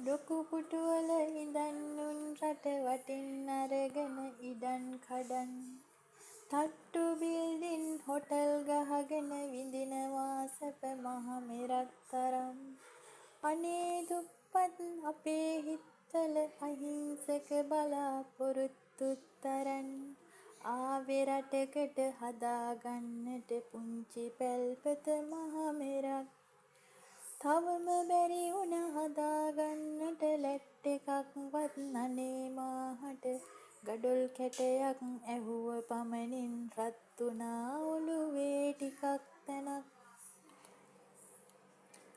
ලොකු පුටුවල ඉඳන් උන් රට වටින් අරගෙන ඉඩන් කඩන් තට්ටු බිල්ඩින් හොටල් ගහගෙන විඳිනවා සැප මහ මෙරක් තරම්. අනේ දුප්පත් අපේ හිත්වල අහිංසක බලාපොරොත්තුත් තරන්. ආවේ රටකට හදාගන්නට පුංචි පැල්පත මහ මෙරක්. තවම බැරි වුණ හදාගන්නට ලැට් එකක්වත් අනේ මාහට. ගඩොල් කැටයක් ඇහුව පමණින් රත් වුණා ඔළුවේ ටිකක් තැනක්.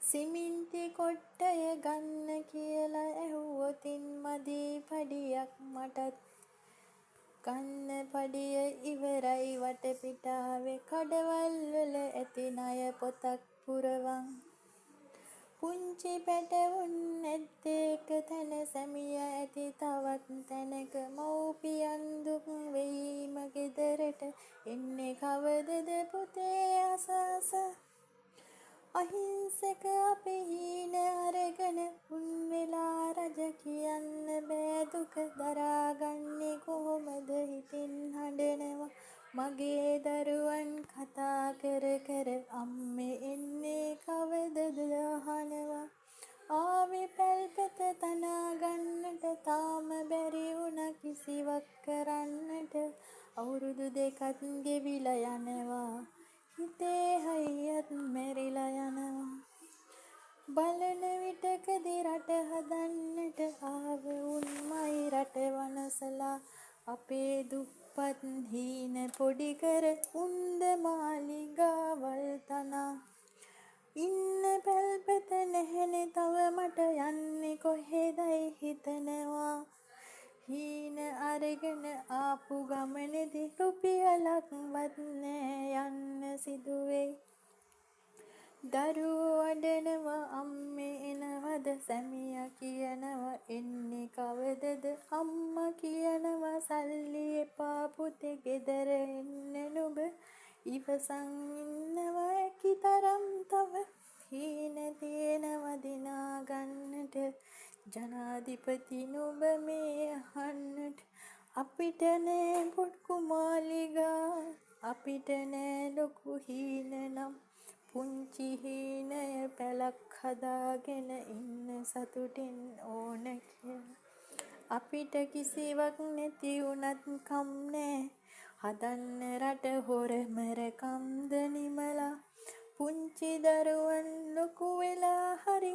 සිමෙන්ති කොට්ටය ගන්න කියලා ඇහුවොතින් මදි පඩියක් මටත්. ගන්න පඩිය ඉවරයි වටපිටාවෙ කඩවල් වල ඇති ණය පොතක් පුරවන්. පුංචි පැටවුන් ඇත්තේ එක තැන සැමිය ඇති තවත් තැනක. මව්පියන් දුක් වෙයිම ගෙදරට එන්නේ කවදද පුතේ අස අස. අහිංසක අපි හීන අරගෙන උන් වෙලා රජ කියන්න බෑ දුක දරාගන්නේ කොහොමද හිතින් හඬනවා. මගේ දරුවන් කතා කර කර අම්මේ එන්නේ කවදද අහනවා. ආවේ පැල්පත තනාගන්නට තාම බැරි වුණ කිසිවක් කරන්නට. අවුරුදු දෙකත් ගෙවිලා යනවා හිතේ හයියත් මැරිලා යනවා. බලන විටකදී රට හදන්නට ආව උන්මයි රට වනසලා. අපේ දුප්පත් හීන පොඩි කර උන්ද මාලිගාවල් තනා. ඉන්න පැල්පත නැහැනේ තව මට යන්නේ කොහෙදයි හිතනවා. හීන අරගෙන ආපු ගමනේදී රුපියලක්වත් නෑ යන්න සිදුවෙයි. දරුවෝ අඬනවා අම්මේ එනවද සැමියා කියනවා එන්නේ කවදද. අම්මා කියනවා සල්ලි එපා පුතේ ගෙදර එන්න නුඹ ඉවසන් ඉන්නවා ඇකි තරම් තව. හීන තියෙනවා දිනාගන්නට ජනාධිපති නුඹ මේ අහන්නට. අපිට නෑ පොඩ්කු මාලිගා අපිට නෑ ලොකු හීන නම්. පුංචි හීනය පැලක් හදාගෙන ඉන්න සතුටින් ඕන කියලා. අපිට කිසිවක් නැති වුණත් කම් නෑ හදන්න රට හොර මරකම්ද නිමලා. පුංචි දරුවන් ලොකු වෙලා හරි